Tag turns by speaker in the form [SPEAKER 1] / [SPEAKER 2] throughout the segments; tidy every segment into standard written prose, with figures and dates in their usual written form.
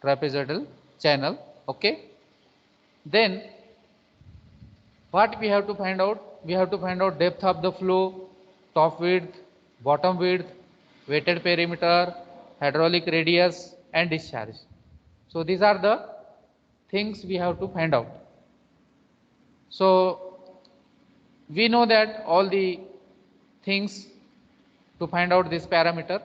[SPEAKER 1] trapezoidal channel. Okay. Then what we have to find out? We have to find out depth of the flow, top width, bottom width, weighted perimeter, hydraulic radius and discharge. So these are the things we have to find out. So we know that all the things to find out this parameter.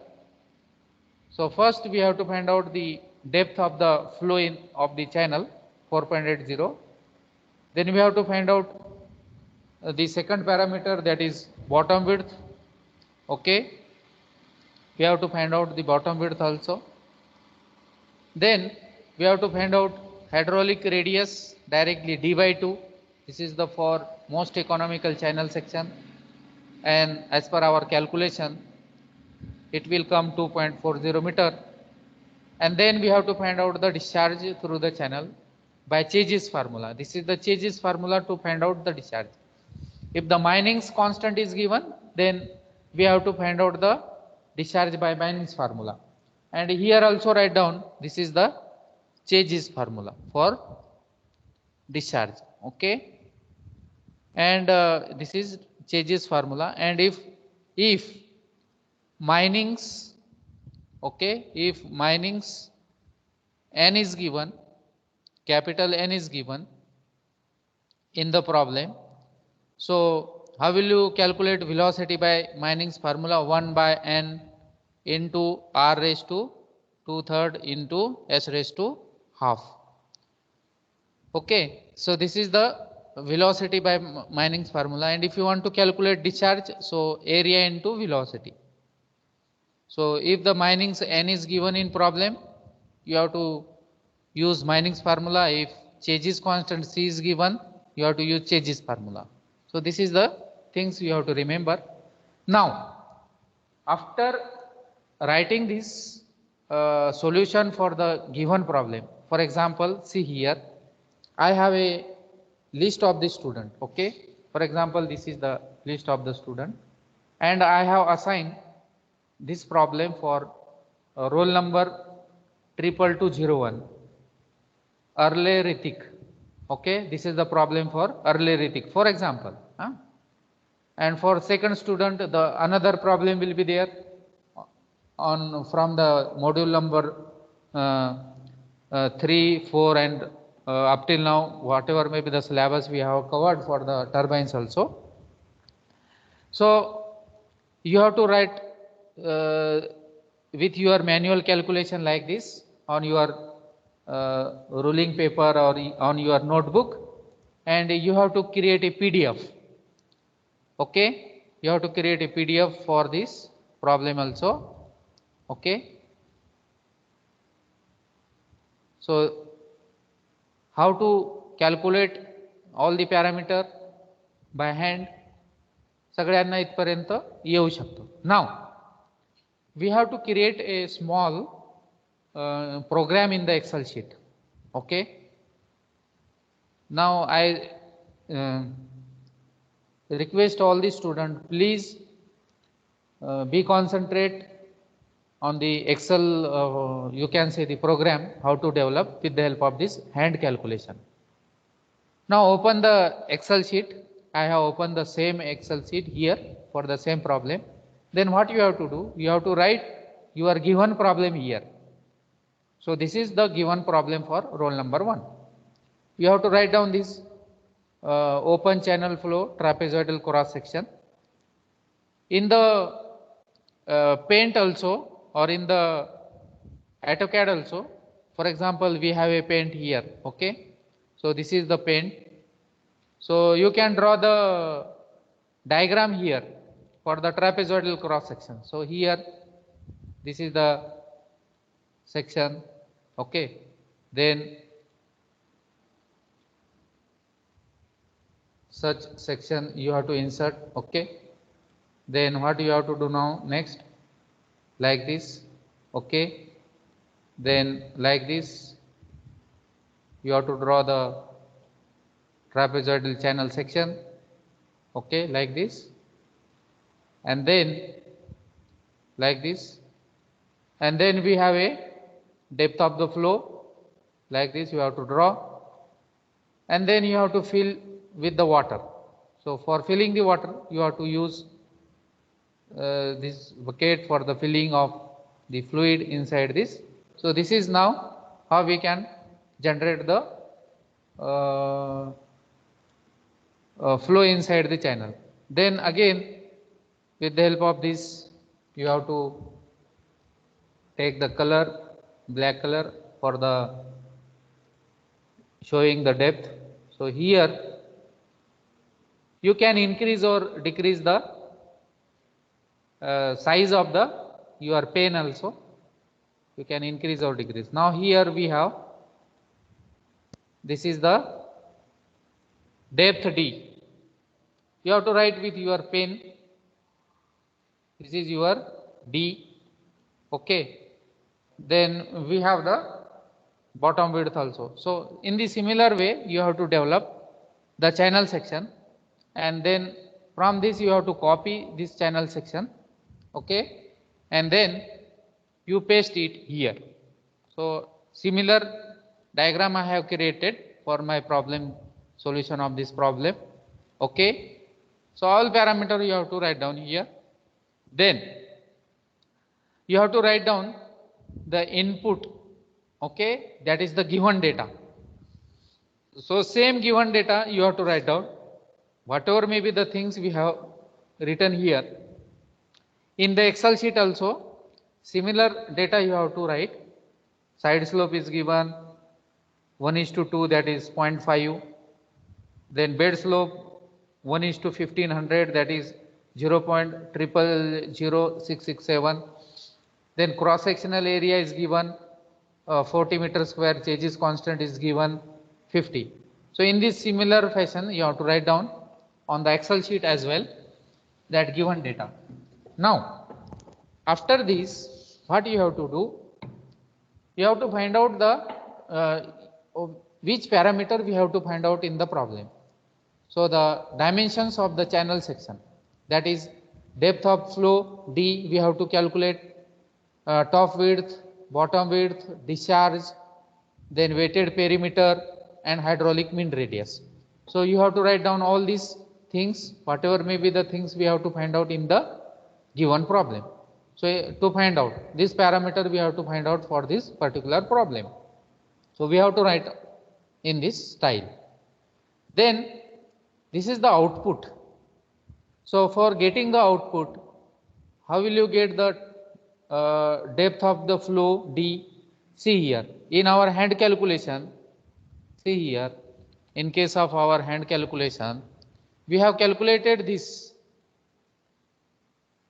[SPEAKER 1] So first we have to find out the depth of the flow in of the channel 4.80. Then we have to find out the second parameter, that is bottom width. Okay, we have to find out the bottom width also. Then we have to find out hydraulic radius directly d by 2. This is the for most economical channel section, and as per our calculation it will come 2.40 meter. And then we have to find out the discharge through the channel by Chase's formula. This is the Chase's formula to find out the discharge. If the Meining's constant is given, then we have to find out the discharge by Meining's formula. And here also write down, this is the Chase's formula for discharge. Okay. And this is Chase's formula. And if Meining's, okay, if Meining's n is given, capital N is given in the problem, so how will you calculate velocity by Meining's formula? 1 by n into r raised to 2/3 into s raised to half. Okay, so this is the velocity by Meining's formula. And if you want to calculate discharge, so area into velocity. So if the Meining's n is given in problem, you have to use Meining's formula. If Chase's constant c is given, you have to use Chase's formula. So this is the things you have to remember. Now, after writing this solution for the given problem, for example, see here, I have a list of the student. Okay, for example, this is the list of the student, and I have assigned this problem for roll number 22201, Early Ritik. Okay, this is the problem for Early Ritik, for example. And for second student, the another problem will be there on from the module number 3, 4 and up till now, whatever may be the syllabus we have covered for the turbines also. So you have to write with your manual calculation like this on your ruling paper or on your notebook, and you have to create a PDF. Okay, you have to create a PDF for this problem also. Okay, so how to calculate all the parameter by hand, सगळ्यांना इथपर्यंत येऊ शकतो. Now we have to create a small program in the Excel sheet. Okay, now I request all the students, please be concentrate on the Excel, you can say the program, how to develop with the help of this hand calculation. Now open the Excel sheet. I have opened the same Excel sheet here for the same problem. Then what you have to do, you have to write your given problem here. So this is the given problem for roll number 1. You have to write down this open channel flow trapezoidal cross section. In the paint also, or in the AutoCAD also, for example, we have a paint here. Okay, so this is the paint. So you can draw the diagram here for the trapezoidal cross section. So here, this is the section. Okay, then such section you have to insert. Okay, then what you have to do now next, like this. Okay, then like this you have to draw the trapezoidal channel section. Okay, like this, and then like this, and then we have a depth of the flow like this you have to draw, and then you have to fill with the water. So for filling the water you have to use this bucket for the filling of the fluid inside this. So this is now how we can generate the flow inside the channel. Then again with the help of this you have to take the color, black color, for the showing the depth. So here you can increase or decrease the size of the your pen also. You can increase or decrease. Now here we have, this is the depth D. You have to write with your pen. This is your D. Okay. Then we have the bottom width also. So in the similar way you have to develop the channel section, and then from this you have to copy this channel section. Okay. And then you paste it here. So similar diagram I have created for my problem solution of this problem. Okay. So all parameter you have to write down here. Then you have to write down the input. Okay, that is the given data. So same given data you have to write down, whatever may be the things we have written here. In the Excel sheet also similar data you have to write. Side slope is given 1:2, that is 0.5. Then bed slope 1:1500, that is 0.000667. Then cross sectional area is given 40 meter square, changes constant is given 50. So in this similar fashion you have to write down on the Excel sheet as well that given data. Now after this what you have to do, you have to find out the which parameter we have to find out in the problem. So the dimensions of the channel section, that is depth of flow D we have to calculate, top width, bottom width, discharge, then weighted perimeter and hydraulic mean radius. So you have to write down all these things, whatever may be the things we have to find out in the given problem. So to find out this parameter we have to find out for this particular problem. So we have to write in this style. Then this is the output. So for getting the output, how will you get the depth of the flow D? See here in our hand calculation, see here in case of our hand calculation we have calculated this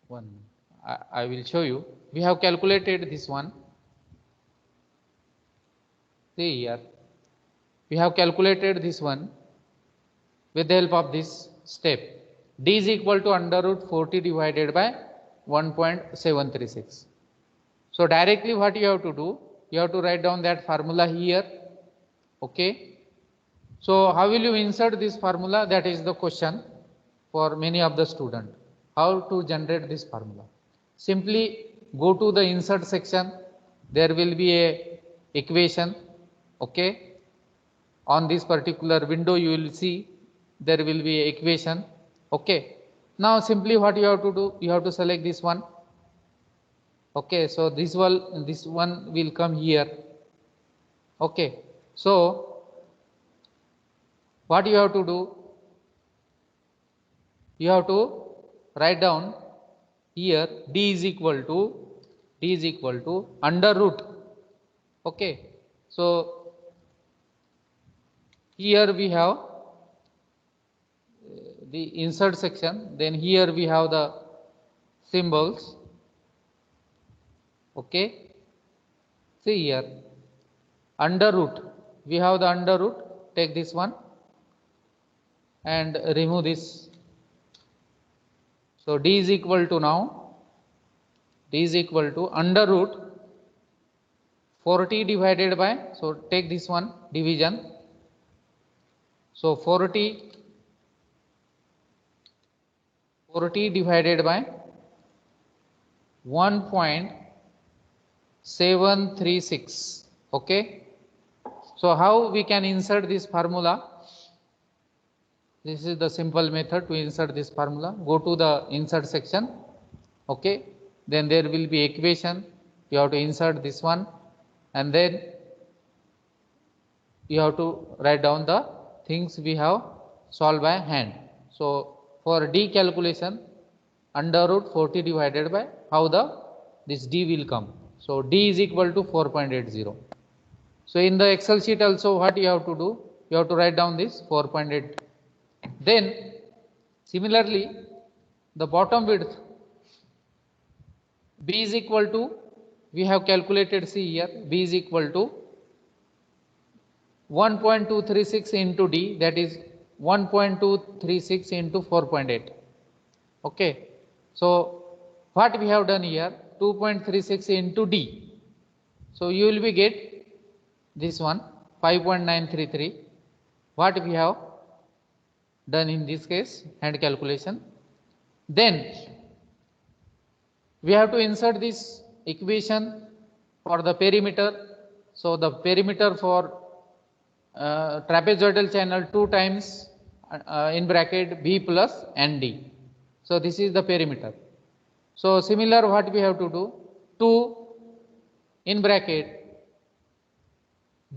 [SPEAKER 1] one. I will show you. We have calculated this one. See here we have calculated this one with the help of this step. D is equal to under root 40 divided by 1.736. So directly what you have to do, you have to write down that formula here. Okay. So how will you insert this formula? That is the question for many of the students. How to generate this formula? Simply go to the insert section. There will be a equation. Okay. On this particular window you will see there will be a equation. Okay. Now simply what you have to do, you have to select this one. Okay. So this one will come here. Okay. So what you have to do, you have to write down here D is equal to under root. Okay. So here we have the insert section, then here we have the symbols. Okay. See here under root, we have the under root, take this one and remove this. So D is equal to now, D is equal to under root 40 divided by, so take this one division. So 40 divided by 1.736. Okay. So how we can insert this formula? This is the simple method to insert this formula. Go to the insert section, okay, then there will be equation, you have to insert this one, and then you have to write down the things we have solved by hand. So for D calculation, under root 40 divided by how this D will come. So D is equal to 4.80. So in the Excel sheet also, what you have to do, you have to write down this 4.8. Then similarly, the bottom width B is equal to, we have calculated, see here, B is equal to 1.236 into D, that is 1.236 into 4.8. Okay. So what we have done here, 2.36 into D. So you will be get this one 5.933. What we have done in this case, hand calculation. Then we have to insert this equation for the perimeter. So the perimeter for trapezoidal channel 2 times in bracket B plus ND. So this is the perimeter. So similar, what we have to do, 2 in bracket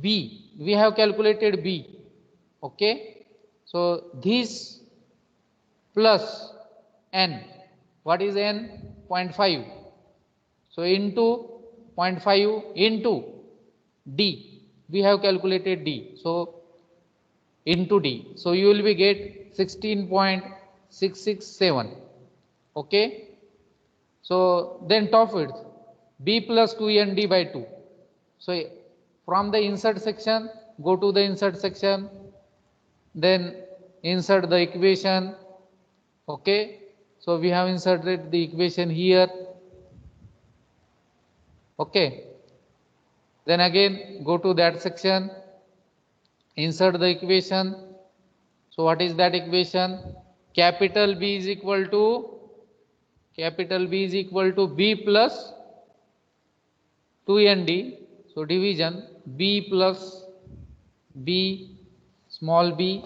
[SPEAKER 1] B, we have calculated B, okay. So this plus N, what is N? 0.5. So into 0.5 into D, we have calculated D, so into D. So you will be get 16.667, okay. So then top width B plus 2ND by 2. So from the insert section, go to the insert section, then insert the equation, okay. So we have inserted the equation here, okay. Then again go to that section, insert the equation. So what is that equation? Capital B is equal to B plus 2ND. So division B plus B small b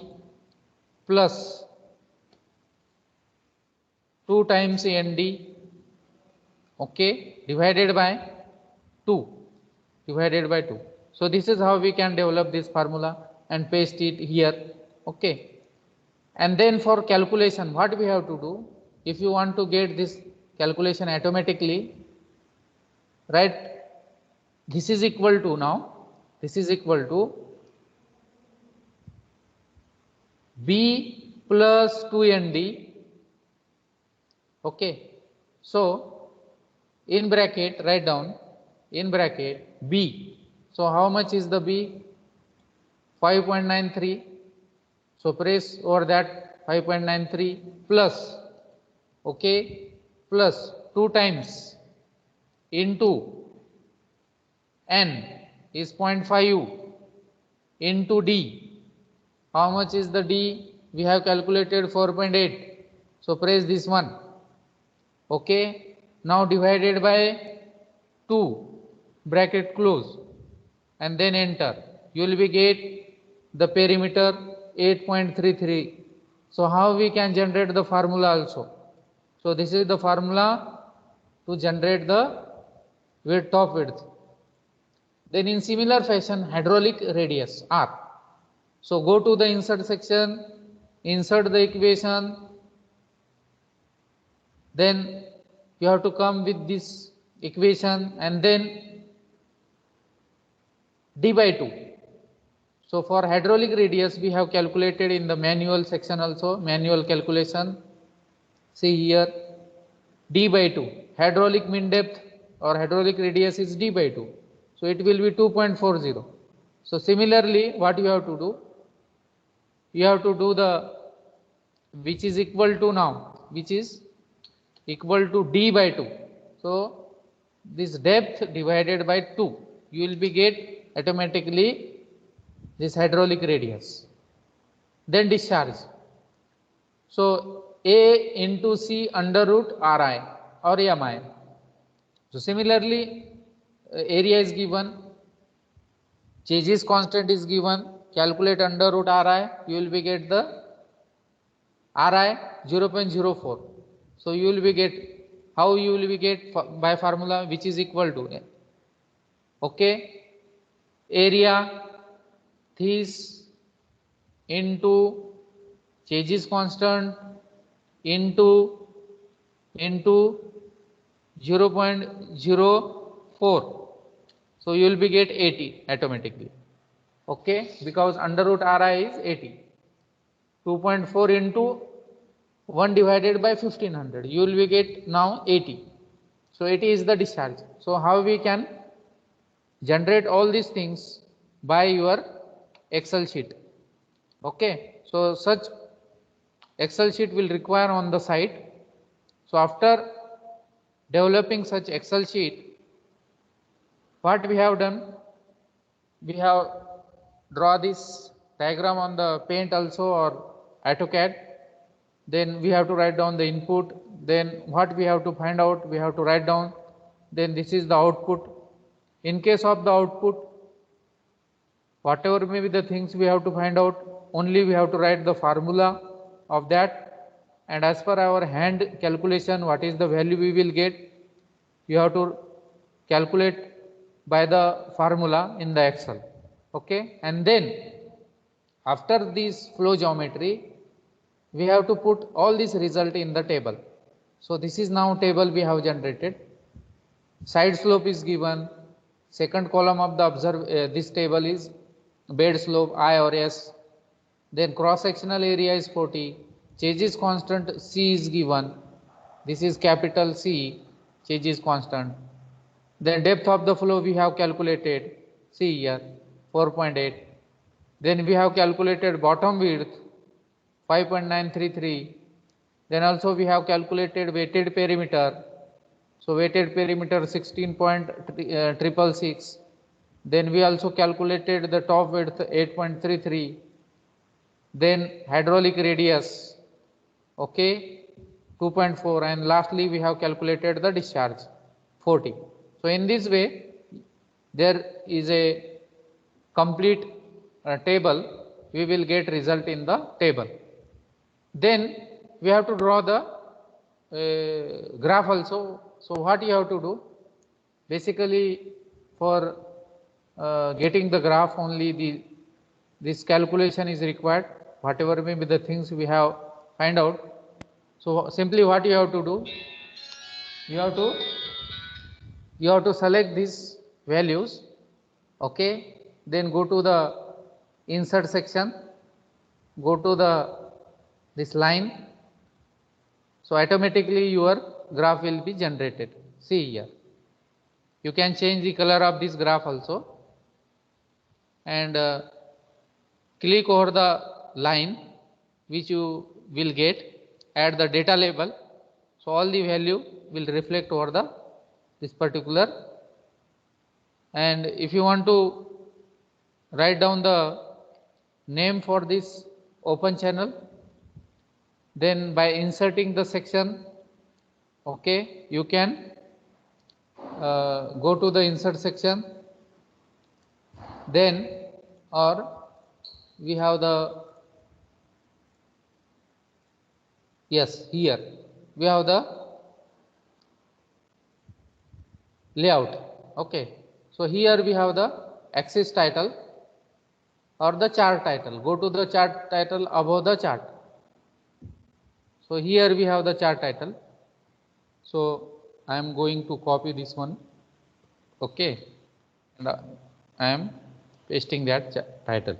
[SPEAKER 1] plus 2 times ND, okay, divided by 2. So this is how we can develop this formula and paste it here, okay. And then for calculation, what we have to do, if you want to get this calculation automatically, right, this is equal to, now this is equal to B plus 2ND, okay. So in bracket, write down in bracket B. So how much is the B? 5.93. So press over that 5.93 plus, okay, plus 2 times into N is 0.5 into D. How much is the D? We have calculated 4.8. So press this one, okay. Now divided by 2, bracket close, and then enter. You will be get the perimeter 8.33. So how we can generate the formula also? So this is the formula to generate the width of width. Then in similar fashion, hydraulic radius R. So go to the insert section, insert the equation, then you have to come with this equation and then D by 2. So for hydraulic radius, we have calculated in the manual section also, manual calculation. See here, D by 2. Hydraulic mean depth or hydraulic radius is D by 2. So it will be 2.40. So similarly, what you have to do? You have to do the, which is equal to now, which is equal to D by 2. So this depth divided by 2, you will be get automatically this hydraulic radius. Then discharge. So A into C under root Ri or Mi. So similarly, area is given, changes constant is given, calculate under root Ri, you will be get the Ri 0.04. So you will be get, how you will be get by formula, which is equal to, okay, area this into changes constant into 0.04. So you will be get 80 automatically. Okay, because under root Ri is 80. 2.4 into 1 divided by 1500. You will be get now 80. So 80 is the discharge. So how we can generate all these things by your Excel sheet. Okay, so such Excel sheet will require on the site. So after developing such Excel sheet, what we have done, we have draw this diagram on the paint also or AutoCAD. Then we have to write down the input. Then what we have to find out, we have to write down. Then this is the output. In case of the output, whatever may be the things we have to find out, only we have to write the formula of that. And as per our hand calculation, what is the value we will get, you have to calculate by the formula in the Excel. Okay, and then after this flow geometry, we have to put all this result in the table. So this is now table we have generated. Side slope is given. Second column of the this table is bed slope I or S. Then cross sectional area is 40. Changes constant C is given. This is capital C, changes constant. Then depth of the flow we have calculated. See here 4.8. Then we have calculated bottom width 5.933. Then also we have calculated weighted perimeter. So weighted perimeter 16.666. Then we also calculated the top width 8.33. Then hydraulic radius, okay, 2.4, and lastly we have calculated the discharge 40. So in this way there is a complete table, we will get result in the table. Then we have to draw the graph also. So what you have to do, basically for getting the graph only this calculation is required, whatever may be the things we have find out. So simply what you have to do, you have to select these values, okay, then go to the insert section, go to this line. So automatically your graph will be generated. See here, you can change the color of this graph also, and click over the line which you will get, add the data label. So all the value will reflect over this particular, and if you want to write down the name for this open channel, then by inserting the section, okay, you can go to the insert section, then or we have the, yes, here we have the layout, okay. So here we have the axis title or the chart title. Go to the chart title above the chart. So here we have the chart title. So I am going to copy this one, okay, and I am pasting that title.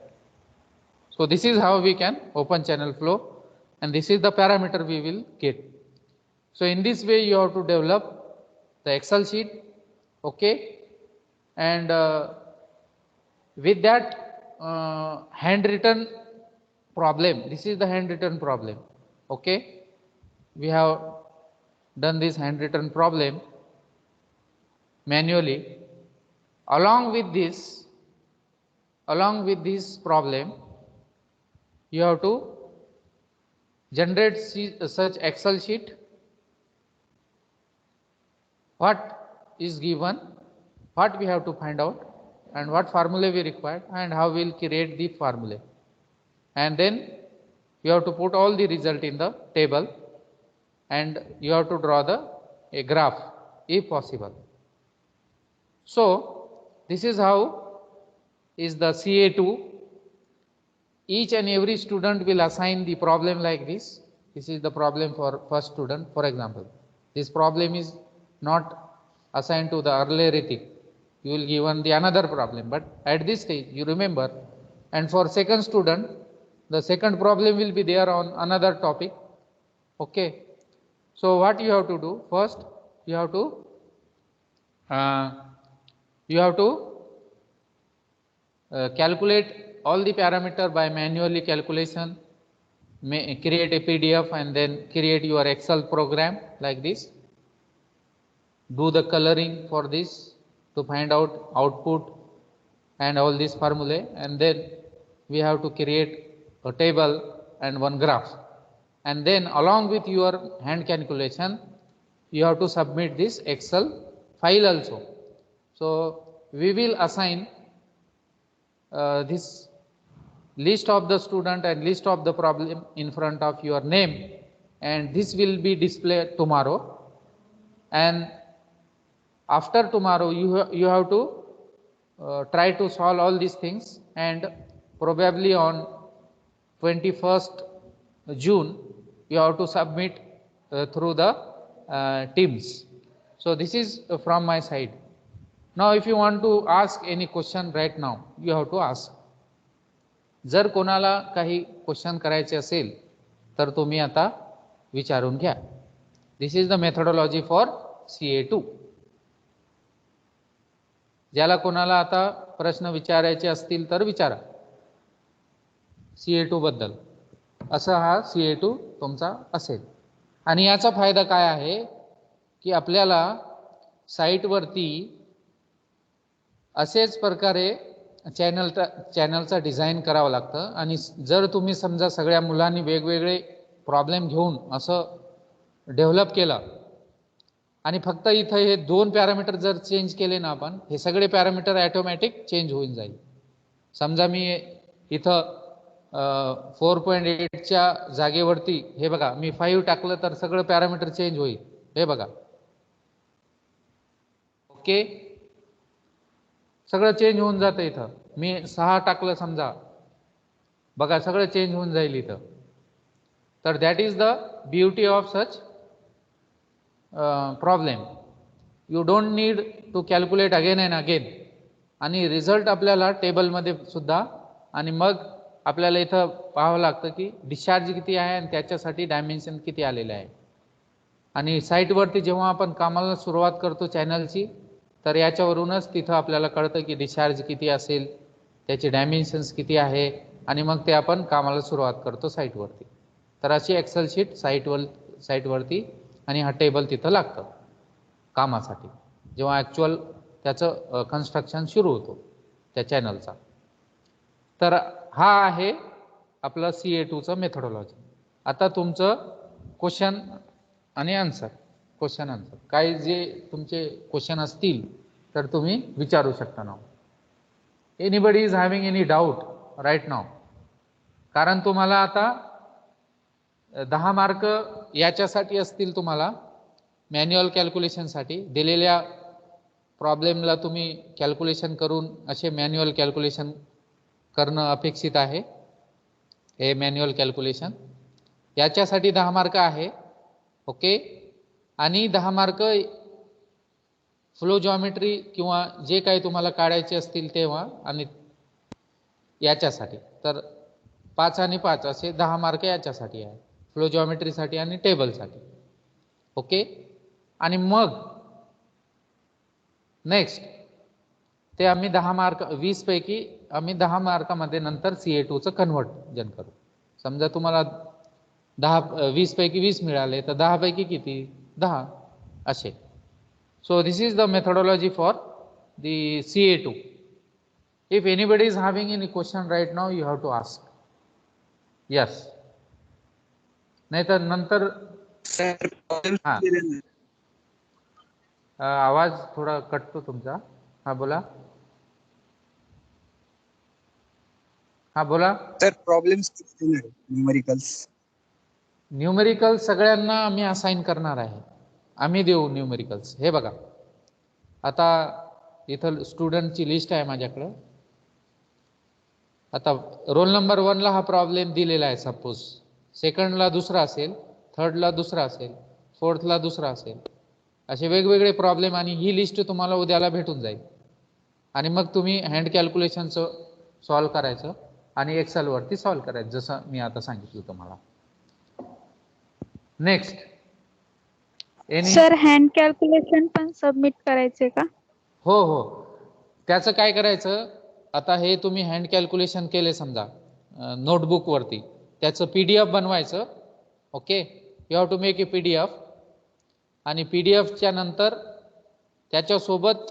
[SPEAKER 1] So this is how we can open channel flow, and this is the parameter we will get. So in this way you have to develop the Excel sheet, okay, and with that handwritten problem, this is the handwritten problem, okay, we have done this handwritten problem manually. Along with this problem, you have to generate such Excel sheet. What is given, what we have to find out, and what formula we required and how we will create the formula, and then you have to put all the result in the table and you have to draw a graph if possible. So this is how is the CA2. Each and every student will assign the problem like this. This is the problem for first student. For example, this problem is not assigned to the earlier Ritik. You will given the another problem, but at this stage you remember. And for second student, the second problem will be there on another topic. Okay. So what you have to do? First, you have to calculate all the parameter by manually calculation, create a PDF and then create your Excel program like this. Do the coloring for this to find out output and all this formula, and then we have to create a table and one graph, and then along with your hand calculation you have to submit this Excel file also. So we will assign this list of the student and list of the problem in front of your name, and this will be displayed tomorrow, and after tomorrow you have to try to solve all these things, and probably on 21st June you have to submit through the Teams. So this is from my side. Now if you want to ask any question right now, you have to ask. जर कोणाला काही question करायचे असेल तर तुम्ही आता विचारून घ्या. This is the methodology for CA2. ज्याला कोणाला आता प्रश्न विचारायचे असतील तर विचारा CA2 बद्दल. असा हा CA2 तुमचा असेल. आणि याचा फायदा काय आहे की आपल्याला साईटवरती असेच प्रकारे चॅनलचा डिझाईन करावं लागतं, आणि जर तुम्ही समजा सगळ्या मुलांनी वेगवेगळे प्रॉब्लेम घेऊन असं डेव्हलप केलं आणि फक्त इथं हे 2 पॅरामीटर जर चेंज केले ना आपण, हे सगळे पॅरामीटर ॲटोमॅटिक चेंज होऊन जाईल. समजा मी इथं 4.8च्या जागेवरती हे बघा मी 5 टाकलं तर सगळं पॅरामीटर चेंज होईल. हे बघा, ओके, सगळं चेंज होऊन जातं. इथं मी 6 टाकलं समजा, बघा सगळं चेंज होऊन जाईल इथं. तर that is the beauty of such problem. You don't need to calculate again and again. आणि रिझल्ट आपल्याला टेबलमध्ये सुद्धा, आणि मग आपल्याला इथं पाहावं लागतं की डिस्चार्ज किती आहे आणि त्याच्यासाठी डायमेन्शन किती आलेलं आहे. आणि साईटवरती जेव्हा आपण कामाला सुरुवात करतो चॅनलची, तर याच्यावरूनच तिथं आपल्याला कळतं की डिस्चार्ज किती असेल, त्याचे डायमेन्शन्स किती आहे, आणि मग ते आपण कामाला सुरुवात करतो साईटवरती. तर अशी एक्सेल शीट साईटवरती आणि हा टेबल तिथं लागतं कामासाठी, जेव्हा ॲक्च्युअल त्याचं कन्स्ट्रक्शन सुरू होतो त्या चॅनलचा. तर हा आहे आपलं CA2चं मेथोडॉलॉजी. आता तुमचं क्वेश्चन आणि आन्सर, क्वेश्चन आन्सर काय जे तुमचे क्वेश्चन असतील तर तुम्ही विचारू शकता नाव. Anybody is having any doubt right now? कारण तुम्हाला आता 10 मार्क याच्यासाठी असतील तुम्हाला, मॅन्युअल कॅल्क्युलेशनसाठी. दिलेल्या प्रॉब्लेमला तुम्ही कॅल्क्युलेशन करून असे मॅन्युअल कॅल्क्युलेशन करणं अपेक्षित आहे. हे मॅन्युअल कॅल्क्युलेशन याच्यासाठी 10 मार्क आहे. ओके. आणि 10 मार्क फ्लो जॉमेट्री किंवा जे काही तुम्हाला काढायचे असतील तेव्हा, आणि याच्यासाठी तर 5 आणि 5 असे 10 मार्क याच्यासाठी आहे, फ्लो जॉमेट्रीसाठी आणि टेबलसाठी. ओके. आणि मग नेक्स्ट ते आम्ही 10 मार्क 20 पैकी आम्ही 10 मार्कामध्ये नंतर CA2चं कन्वर्जन करू. समजा तुम्हाला 20 पैकी 20 मिळाले तर 10 पैकी किती? 10 असे. So this is the methodology for the CA2. If anybody is having any question right now, you have to ask. Yes. नाही तर नंतर आवाज थोडा कटतो तुमचा. हा बोला. हा बोला.
[SPEAKER 2] तर प्रॉब्लेम्स न्यूमेरिकल्स.
[SPEAKER 1] न्यूमेरिकल सगळ्यांना आम्ही असाइन करणार आहे, आम्ही देऊ न्यूमेरिकल्स. हे बघा, आता इथं स्टुडंटची लिस्ट आहे माझ्याकडं. आता रोल नंबर 1ला हा प्रॉब्लेम दिलेला आहे. सपोज सेकंडला दुसरा असेल, थर्डला दुसरा असेल, फोर्थला दुसरा असेल, असे वेगवेगळे प्रॉब्लेम. आणि ही लिस्ट तुम्हाला उद्याला भेटून जाईल. आणि मग तुम्ही हँड कॅल्क्युलेशनचं सॉल्व करायचं आणि एक्सेलवरती सॉल्व करायचं, जसं मी आता सांगितलं तुम्हाला. नेक्स्ट,
[SPEAKER 3] सर हँड कॅल्क्युलेशन पण सबमिट करायचे का?
[SPEAKER 1] हो हो, त्याचं काय करायचं, आता हे तुम्ही हँड कॅल्क्युलेशन केले समजा नोटबुकवरती, त्याचं PDF बनवायचं. Okay, you have to make a PDF. आणि PDFच्या नंतर त्याच्यासोबत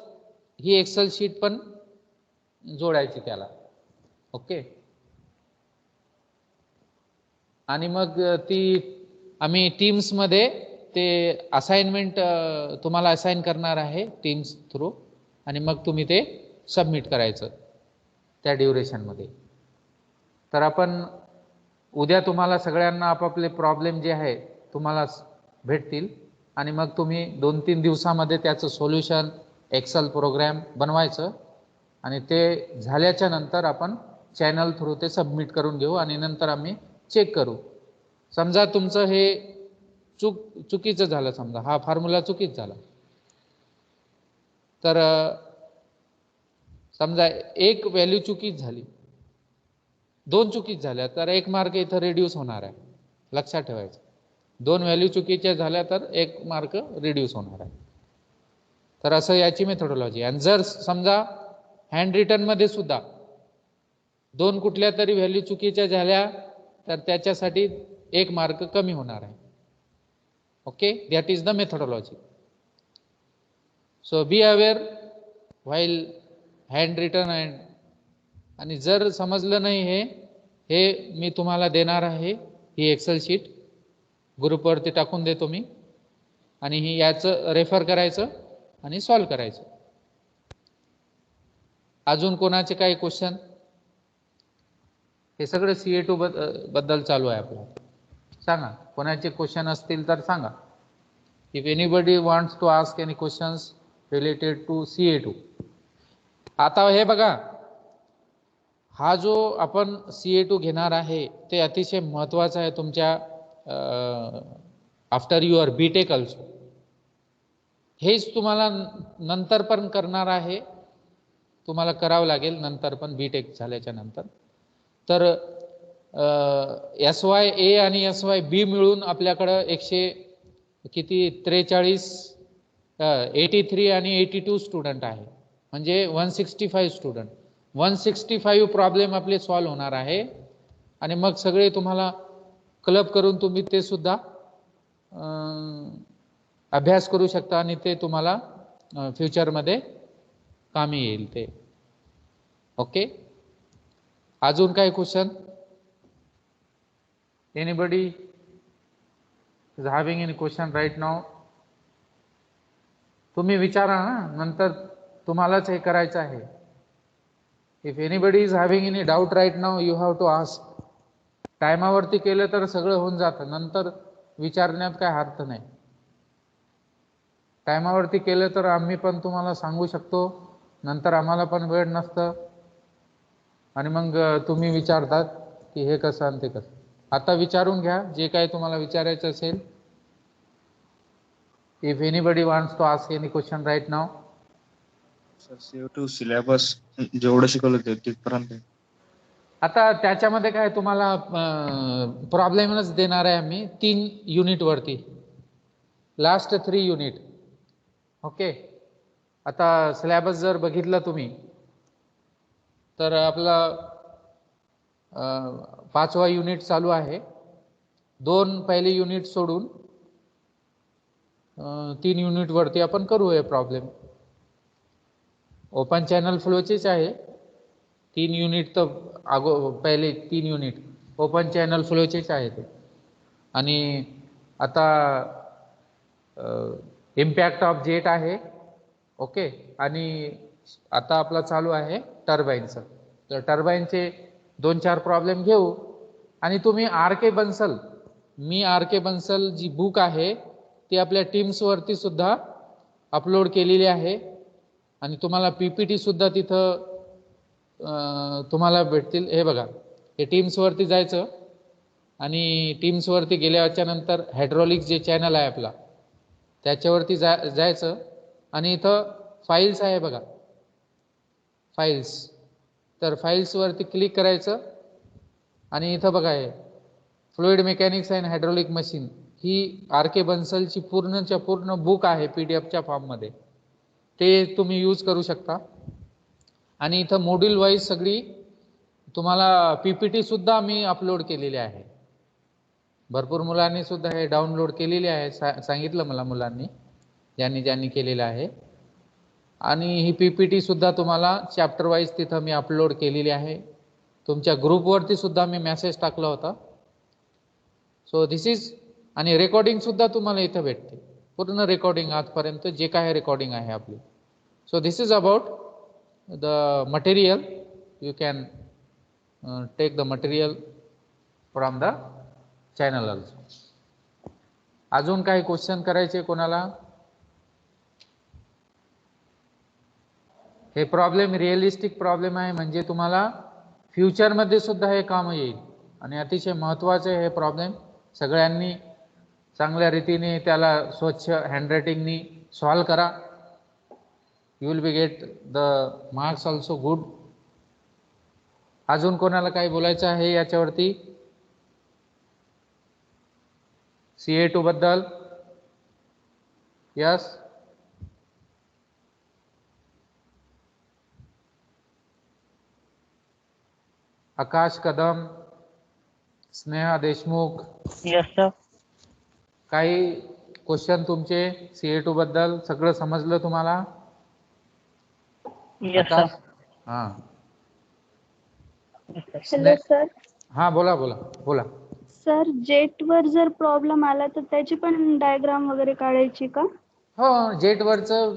[SPEAKER 1] ही एक्सेल शीट पण जोडायची त्याला. ओके, आणि मग ती आम्ही टीम्समध्ये ते असाइनमेंट तुम्हाला असाइन करणार आहे टीम्स थ्रू. आणि मग तुम्ही ते सबमिट करायचं त्या ड्युरेशनमध्ये. तर आपण उद्या तुम्हाला सगळ्यांना आपापले प्रॉब्लेम जे आहे तुम्हाला भेटतील. आणि मग तुम्ही 2-3 दिवसामध्ये त्याचं सोल्युशन एक्सेल प्रोग्राम बनवायचं. आणि ते झाल्याच्या नंतर आपण चॅनल थ्रू ते सबमिट करून घेऊ. आणि नंतर आम्ही चेक करू. समजा तुमचं हे चुकीचं झालं, समजा हा फॉर्म्युला चुकीच झाला, तर समजा एक व्हॅल्यू चुकीच झाली, 2 चुकीच झाल्या, तर 1 मार्क इथं रिड्यूस होणार आहे. लक्षात ठेवायचं, 2 व्हॅल्यू चुकीच्या झाल्या तर 1 मार्क रिड्यूस होणार आहे. तर असं याची मेथोडॉलॉजी. आणि जर समजा हँड रिटनमध्ये सुद्धा 2 कुठल्या तरी व्हॅल्यू चुकीच्या झाल्या तर त्याच्यासाठी 1 मार्क कमी होणार आहे. Okay, that is the methodology. So be aware while handwritten. आणि जर समजलं नाही हे मी तुम्हाला देणार आहे, ही एक्सेल शीट ग्रुपवरती टाकून देतो मी. आणि ही याचं रेफर करायचं आणि सॉल्व करायचं. अजून कोणाचे काही क्वेश्चन? हे सगळं CA2 बद्दल चालू आहे आपलं. सांगा, कोणाचे क्वेश्चन असतील तर सांगा. If anybody wants to ask any questions related to CA2. आता हे बघा, हा जो आपण CA2 घेणार आहे ते अतिशय महत्त्वाचा आहे तुमच्या आफ्टर युअर BTech ऑल्सो. हेच तुम्हाला नंतर पण करणार आहे, तुम्हाला करावं लागेल नंतर पण BTech झाल्याच्या नंतर. तर SYA आणि SYB मिळून आपल्याकडं 83 आणि 82 स्टुडंट आहे, म्हणजे 165 स्टुडंट. 165 प्रॉब्लेम आपले सॉल्व होणार आहे. आणि मग सगळे तुम्हाला क्लब करून तुम्ही ते सुद्धा अभ्यास करू शकता आणि ते तुम्हाला फ्युचरमध्ये कामी येईल ते. ओके, अजून काही question? Anybody is having any question right now? तुम्ही विचारा ना, नंतर तुम्हालाच हे करायचं आहे. If anybody is having any doubt right now, you have to ask. टायमावरती केलं तर सगळं होऊन जातं, नंतर विचारण्यात काय अर्थ नाही. टायमावरती केलं तर आम्ही पण तुम्हाला सांगू शकतो, नंतर आम्हाला पण वेळ नसतं. आणि मग तुम्ही विचारतात की हे कसं आणि ते कसं. आता विचारून घ्या जे काही तुम्हाला विचारायचं असेल. If anybody wants to ask any question right now.
[SPEAKER 4] Sir CO2 syllabus जेवढं शिकवलं ते तिथपर्यंत.
[SPEAKER 1] आता त्याच्यामध्ये काय तुम्हाला प्रॉब्लेमच देणार आहे आम्ही 3 युनिटवरती, लास्ट 3 युनिट. ओके, आता सिलेबस जर बघितलं तुम्ही तर आपला 5वा युनिट चालू आहे. 2 पहिले युनिट सोडून 3 युनिटवरती आपण करू हे प्रॉब्लेम. ओपन चॅनल फ्लोचेच आहे 3 युनिट. तर पहिले 3 युनिट ओपन चॅनल फ्लोचेच आहे ते. आणि आता इम्पॅक्ट ऑफ जेट आहे. ओके, आणि आता आपला चालू आहे टर्बाईनचं. तर टर्बाईनचे 2-4 प्रॉब्लेम घेऊ आणि तुम्ही आर के बन्सल, मी आर के बन्सल जी बुक आहे ती आपल्या टीम्स वरती सुद्धा अपलोड केलेली आहे आणि तुम्हाला पीपीटी सुद्धा तिथं तुम्हाला भेटतील. हे बघा, हे टीम्स वरती जायचं आणि टीम्स वरती गेल्याच्या नंतर हायड्रॉलिक जे चॅनल आहे आपला त्याच्यावरती जायचं आणि इथं फाईल्स आहे बघा, फाईल्स. तर फाईल्स वरती क्लिक करायचं आणि इथं बघा हे fluid mechanics and hydraulic machine ही आर के बन्सलची पूर्णच्या पूर्ण बुक आहे पीडीएफच्या फॉर्ममध्ये, ते तुम्ही यूज करू शकता. आणि इथं मॉड्यूल वाईज सगळी तुम्हाला पीपीटी सुद्धा मी अपलोड केलेली आहे. भरपूर मुलांनी सुद्धा हे डाउनलोड केलेले आहे, सांगितलं मला मुलांनी ज्यांनी केलेलं आहे. आणि ही पीपीटी सुद्धा तुम्हाला चॅप्टर वाईज तिथं मी अपलोड केलेली आहे. तुमच्या ग्रुपवरती सुद्धा मी मेसेज टाकला होता. सो दिस इज, आणि रेकॉर्डिंग सुद्धा तुम्हाला इथं भेटते, पूर्ण रेकॉर्डिंग आजपर्यंत जे काय रेकॉर्डिंग आहे आपली. So this is about the material. You can take the material from the channel also. अजून काही क्वेश्चन करायचे कोणाला? हे प्रॉब्लेम रिअलिस्टिक प्रॉब्लेम आहे, म्हणजे तुम्हाला फ्युचरमध्ये सुद्धा हे काम येईल आणि अतिशय महत्त्वाचे हे प्रॉब्लेम सगळ्यांनी चांगल्या रीतीने त्याला स्वच्छ हँडरायटिंगनी सॉल्व करा. You will be get the marks also good. अजून कोणाला काही बोलायचं आहे याच्यावरती? CA2 बद्दल? Yes. Akash Kadam, Sneha Deshmukh.
[SPEAKER 5] Yes sir.
[SPEAKER 1] काही क्वेश्चन तुमचे CA2 बद्दल? सगळं समजलं तुम्हाला?
[SPEAKER 5] Yes sir.
[SPEAKER 1] हां.
[SPEAKER 3] Hello sir.
[SPEAKER 1] हां, बोला.
[SPEAKER 3] सर, जेट वर जर प्रॉब्लेम आला तर त्याची पण डायग्राम वगैरे काढायची का?
[SPEAKER 1] हो, जेटवरचं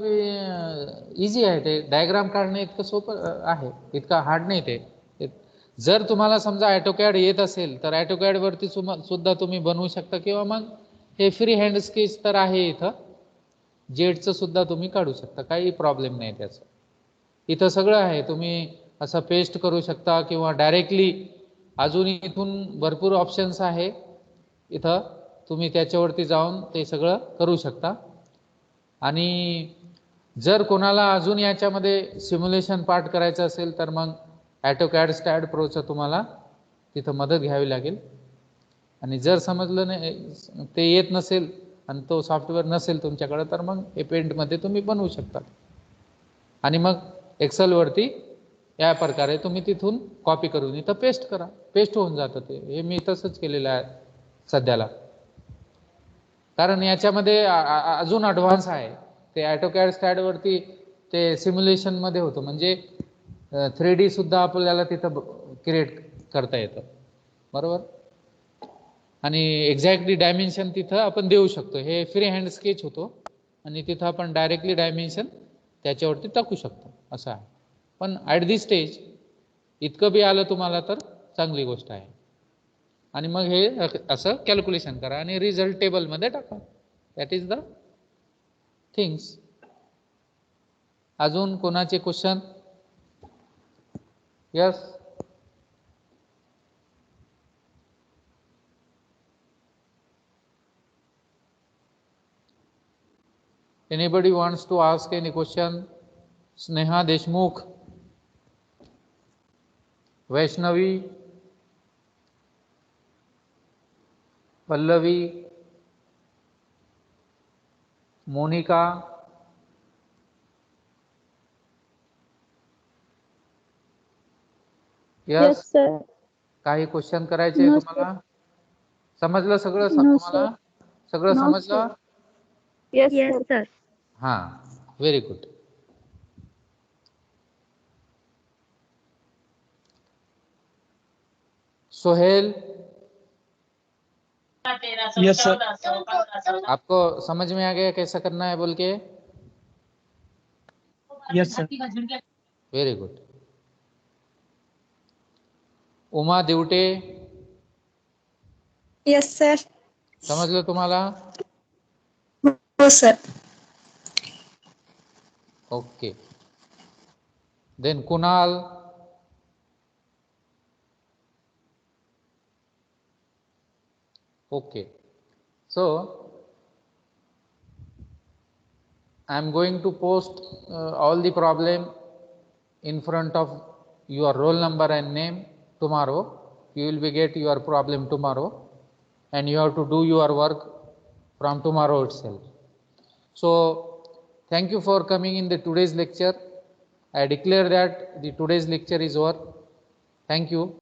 [SPEAKER 1] इझी आहे ते. डायग्राम काढणे इतकं सोपं आहे, इतका हार्ड नाही ते. जर तुम्हाला समजा ॲटोकॅड येत असेल तर ॲटोकॅडवरती सुद्धा तुम्ही बनवू शकता, किंवा मग हे फ्री हँड स्केच तर आहे इथं, जेटचं सुद्धा तुम्ही काढू शकता, काही प्रॉब्लेम नाही त्याचं. इथं सगळं आहे, तुम्ही असं पेस्ट करू शकता किंवा डायरेक्टली अजून इथून भरपूर ऑप्शन्स आहे इथं, तुम्ही त्याच्यावरती जाऊन ते सगळं करू शकता. आणि जर कोणाला अजून याच्यामध्ये सिम्युलेशन पार्ट करायचं असेल तर मग ॲटोकॅड स्टॅड प्रोचं तुम्हाला तिथं मदत घ्यावी लागेल. आणि जर समजलं नाही, ते येत नसेल आणि तो सॉफ्टवेअर नसेल तुमच्याकडे, तर मग पेंटमध्ये तुम्ही बनवू शकता. आणि मग एक्सेलवरती या प्रकारे तुम्ही तिथून कॉपी करून इथं पेस्ट करा, पेस्ट होऊन जातं ते. हे मी तसंच केलेलं आहे सध्याला, कारण याच्यामध्ये अजून ॲडव्हान्स आहे ते. ॲटोकॅड स्टॅडवरती ते सिम्युलेशनमध्ये होतं, म्हणजे 3D सुद्धा आपल्याला तिथं क्रिएट करता येतं, बरोबर. आणि एक्झॅक्टली डायमेन्शन तिथं आपण देऊ शकतो. हे फ्री हँड स्केच होतो आणि तिथं आपण डायरेक्टली डायमेन्शन त्याच्यावरती टाकू शकतो, असं आहे. पण ॲट दिस स्टेज इतकं बी आलं तुम्हाला तर चांगली गोष्ट आहे. आणि मग हे असं कॅल्क्युलेशन करा आणि रिझल्ट टेबलमध्ये टाका. That is the things. अजून कोणाचे question? Yes. Anybody wants to ask any question? Sneha Deshmukh, Vaishnavi, Pallavi, Monica,
[SPEAKER 3] Yes sir.
[SPEAKER 1] काही क्वेश्चन करायचे
[SPEAKER 3] No,
[SPEAKER 1] तुम्हाला? समजलं सगळं?
[SPEAKER 3] No,
[SPEAKER 1] तुम्हाला
[SPEAKER 3] sir.
[SPEAKER 1] सगळं
[SPEAKER 3] No,
[SPEAKER 1] समजलं?
[SPEAKER 3] Yes sir.
[SPEAKER 1] हां, very good. Sohail,
[SPEAKER 5] yes sir.
[SPEAKER 1] आपको समझ में आ गया कैसा करना है बोल के?
[SPEAKER 5] Yes sir.
[SPEAKER 1] Very good. Uma Divte,
[SPEAKER 6] yes sir.
[SPEAKER 1] समजलं तुम्हाला?
[SPEAKER 6] हो sir.
[SPEAKER 1] Okay. Then Kunal, okay. So I am going to post all the problem in front of your roll number and name tomorrow. You will be get your problem tomorrow, and you have to do your work from tomorrow itself. So thank you for coming in the today's lecture. I declare that the today's lecture is over. Thank you.